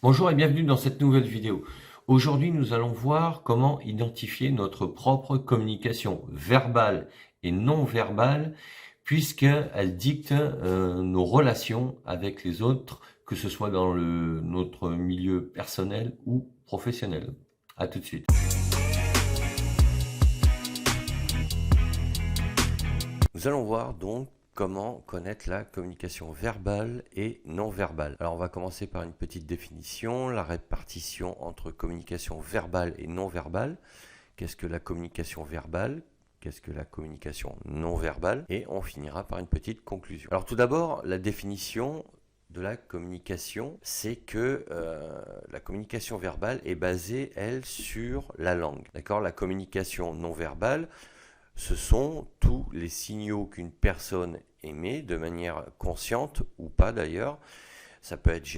Bonjour et bienvenue dans cette nouvelle vidéo. Aujourd'hui, nous allons voir comment identifier notre propre communication verbale et non verbale, puisqu'elle dicte nos relations avec les autres, que ce soit dans notre milieu personnel ou professionnel. À tout de suite. Nous allons voir donc comment connaître la communication verbale et non verbale. Alors on va commencer par une petite définition, la répartition entre communication verbale et non verbale. Qu'est-ce que la communication verbale? Qu'est-ce que la communication non verbale? Et on finira par une petite conclusion. Alors tout d'abord, la définition de la communication, c'est que la communication verbale est basée, elle, sur la langue. D'accord? La communication non verbale, ce sont tous les signaux qu'une personne émet de manière consciente ou pas d'ailleurs. Ça peut être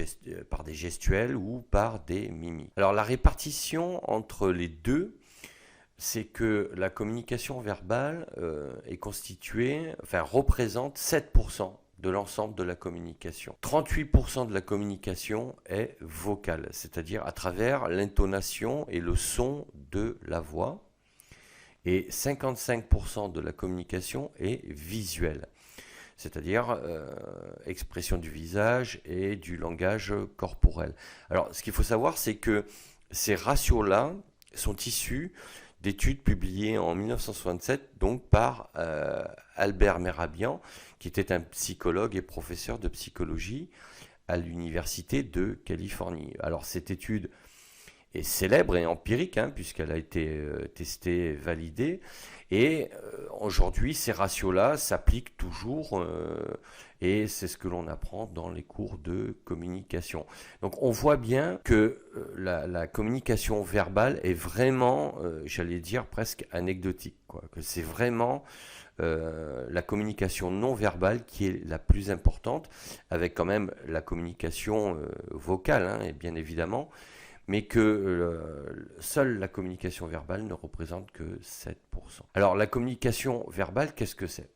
par des gestuels ou par des mimiques. Alors la répartition entre les deux, c'est que la communication verbale est constituée, représente 7% de l'ensemble de la communication. 38% de la communication est vocale, c'est-à-dire à travers l'intonation et le son de la voix. Et 55% de la communication est visuelle, c'est-à-dire expression du visage et du langage corporel. Alors, ce qu'il faut savoir, c'est que ces ratios-là sont issus d'études publiées en 1967 donc par Albert Mehrabian, qui était un psychologue et professeur de psychologie à l'université de Californie. Alors, cette étude est célèbre et empirique, puisqu'elle a été testée, validée. Et aujourd'hui, ces ratios-là s'appliquent toujours, et c'est ce que l'on apprend dans les cours de communication. Donc on voit bien que la communication verbale est vraiment, j'allais dire, presque anecdotique, quoi. Que c'est vraiment la communication non verbale qui est la plus importante, avec quand même la communication vocale, et bien évidemment, mais que seule la communication verbale ne représente que 7%. Alors la communication verbale, qu'est-ce que c'est?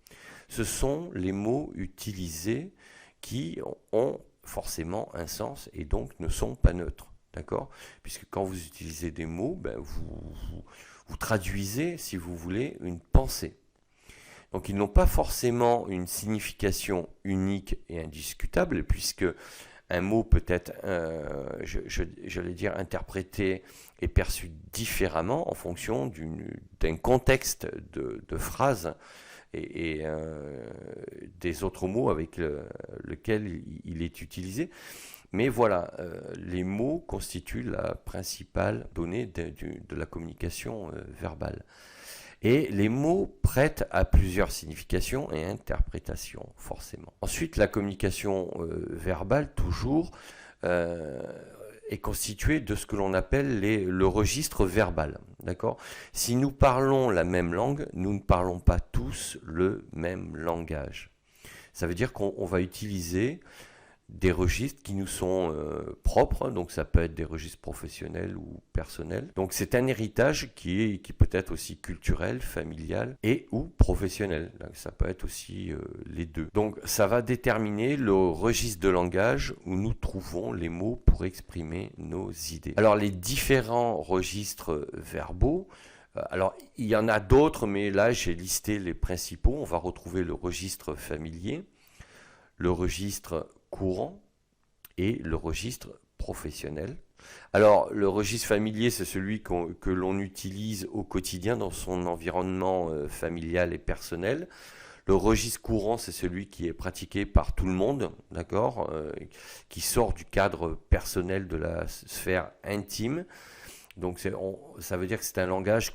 Ce sont les mots utilisés qui ont forcément un sens et donc ne sont pas neutres. D'accord? Puisque quand vous utilisez des mots, vous traduisez, si vous voulez, une pensée. Donc ils n'ont pas forcément une signification unique et indiscutable, puisque un mot peut être, j'allais dire, interprété et perçu différemment en fonction d'un contexte de phrase et des autres mots avec lequel il est utilisé. Mais voilà, les mots constituent la principale donnée de la communication verbale. Et les mots prêtent à plusieurs significations et interprétations, forcément. Ensuite, la communication verbale, toujours, est constituée de ce que l'on appelle le registre verbal. D'accord? Si nous parlons la même langue, nous ne parlons pas tous le même langage. Ça veut dire qu'on va utiliser des registres qui nous sont propres, donc ça peut être des registres professionnels ou personnels. Donc c'est un héritage qui peut être aussi culturel, familial et ou professionnel. Donc, ça peut être aussi les deux. Donc ça va déterminer le registre de langage où nous trouvons les mots pour exprimer nos idées. Alors les différents registres verbaux, alors il y en a d'autres, mais là j'ai listé les principaux. On va retrouver le registre familier, le registre courant et le registre professionnel. Alors, le registre familier, c'est celui que l'on utilise au quotidien dans son environnement familial et personnel. Le registre courant, c'est celui qui est pratiqué par tout le monde, d'accord, qui sort du cadre personnel de la sphère intime. Donc, ça veut dire que c'est un langage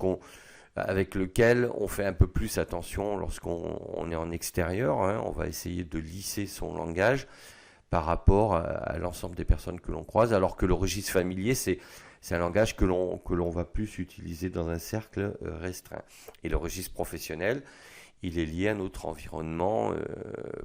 avec lequel on fait un peu plus attention lorsqu'on est en extérieur. On va essayer de lisser son langage par rapport à l'ensemble des personnes que l'on croise, alors que le registre familier, c'est un langage que l'on va plus utiliser dans un cercle restreint. Et le registre professionnel, il est lié à notre environnement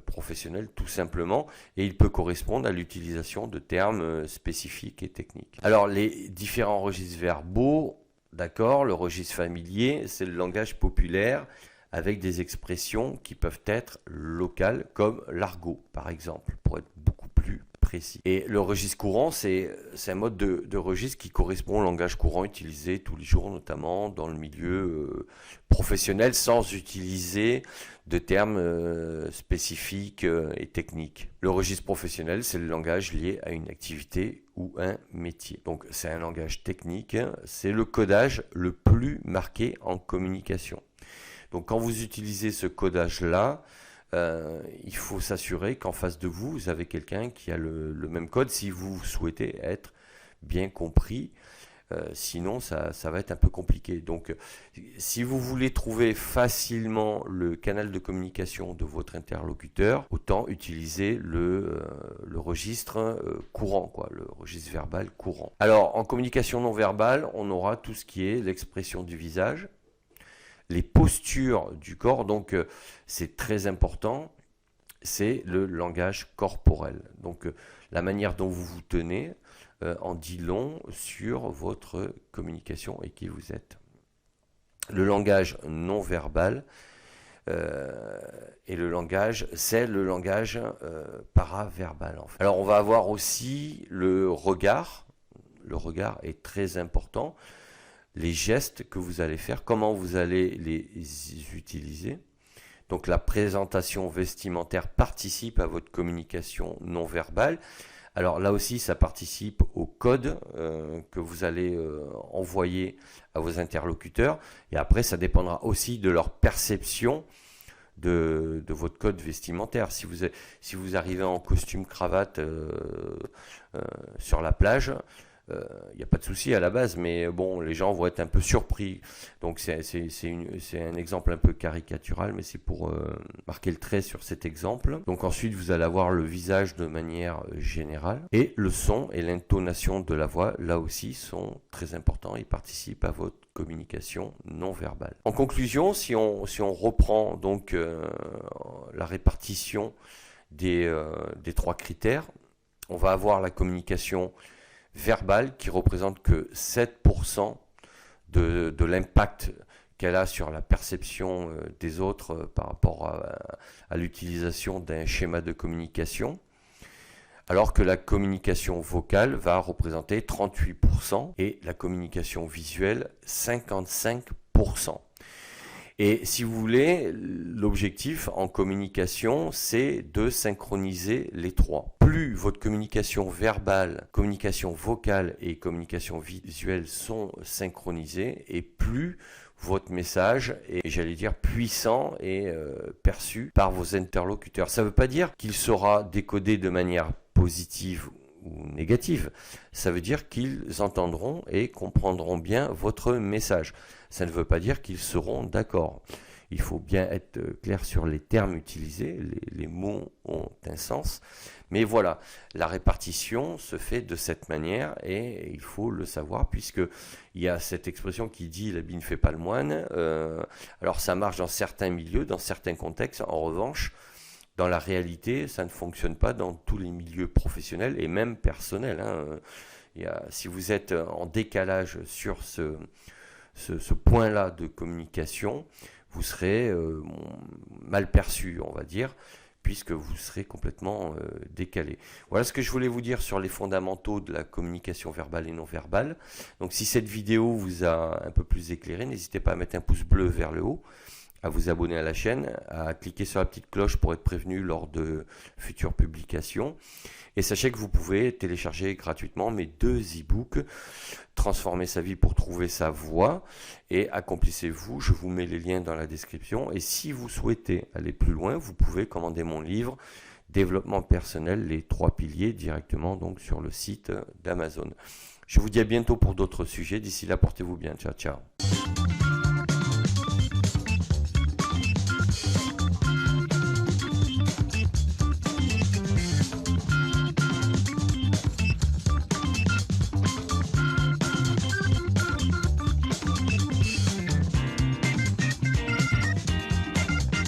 professionnel tout simplement, et il peut correspondre à l'utilisation de termes spécifiques et techniques. Alors les différents registres verbaux, d'accord, le registre familier, c'est le langage populaire avec des expressions qui peuvent être locales, comme l'argot par exemple, pour être beaucoup plus précis. Et le registre courant, c'est un mode de registre qui correspond au langage courant utilisé tous les jours, notamment dans le milieu professionnel, sans utiliser de termes spécifiques et techniques. Le registre professionnel, c'est le langage lié à une activité ou un métier. Donc c'est un langage technique, c'est le codage le plus marqué en communication. Donc quand vous utilisez ce codage-là, il faut s'assurer qu'en face de vous, vous avez quelqu'un qui a le même code si vous souhaitez être bien compris. Sinon, ça va être un peu compliqué. Donc, si vous voulez trouver facilement le canal de communication de votre interlocuteur, autant utiliser le registre courant, quoi, le registre verbal courant. Alors, en communication non verbale, on aura tout ce qui est l'expression du visage, les postures du corps. Donc, c'est très important. C'est le langage corporel. Donc, la manière dont vous vous tenez en dit long sur votre communication et qui vous êtes. Le langage non verbal et le langage, c'est le langage paraverbal. En fait. Alors, on va avoir aussi le regard. Le regard est très important. Les gestes que vous allez faire, comment vous allez les utiliser. Donc la présentation vestimentaire participe à votre communication non verbale. Alors là aussi, ça participe au code que vous allez envoyer à vos interlocuteurs. Et après, ça dépendra aussi de leur perception de votre code vestimentaire. Si vous arrivez en costume cravate sur la plage, il n'y a pas de souci à la base, mais bon, les gens vont être un peu surpris. Donc c'est un exemple un peu caricatural, mais c'est pour marquer le trait sur cet exemple. Donc ensuite, vous allez avoir le visage de manière générale. Et le son et l'intonation de la voix, là aussi, sont très importants et participent à votre communication non verbale. En conclusion, si on reprend donc la répartition des 3 critères, on va avoir la communication verbale qui représente que 7% de l'impact qu'elle a sur la perception des autres par rapport à l'utilisation d'un schéma de communication, alors que la communication vocale va représenter 38% et la communication visuelle 55%. Et si vous voulez, l'objectif en communication, c'est de synchroniser les 3. Plus votre communication verbale, communication vocale et communication visuelle sont synchronisées, et plus votre message est, j'allais dire, puissant et perçu par vos interlocuteurs. Ça ne veut pas dire qu'il sera décodé de manière positive ou négative. Ça veut dire qu'ils entendront et comprendront bien votre message. Ça ne veut pas dire qu'ils seront d'accord. Il faut bien être clair sur les termes utilisés, les mots ont un sens. Mais voilà, la répartition se fait de cette manière et il faut le savoir puisqu'il y a cette expression qui dit « l'habit ne fait pas le moine ». Alors ça marche dans certains milieux, dans certains contextes. En revanche, dans la réalité, ça ne fonctionne pas dans tous les milieux professionnels et même personnels. Si vous êtes en décalage sur ce point-là de communication, vous serez mal perçu, on va dire, puisque vous serez complètement décalé. Voilà ce que je voulais vous dire sur les fondamentaux de la communication verbale et non verbale. Donc si cette vidéo vous a un peu plus éclairé, n'hésitez pas à mettre un pouce bleu vers le haut, à vous abonner à la chaîne, à cliquer sur la petite cloche pour être prévenu lors de futures publications. Et sachez que vous pouvez télécharger gratuitement mes 2 e-books, Transformer sa vie pour trouver sa voie et Accomplissez-vous. Je vous mets les liens dans la description. Et si vous souhaitez aller plus loin, vous pouvez commander mon livre Développement personnel, les 3 piliers directement donc sur le site d'Amazon. Je vous dis à bientôt pour d'autres sujets. D'ici là, portez-vous bien. Ciao, ciao.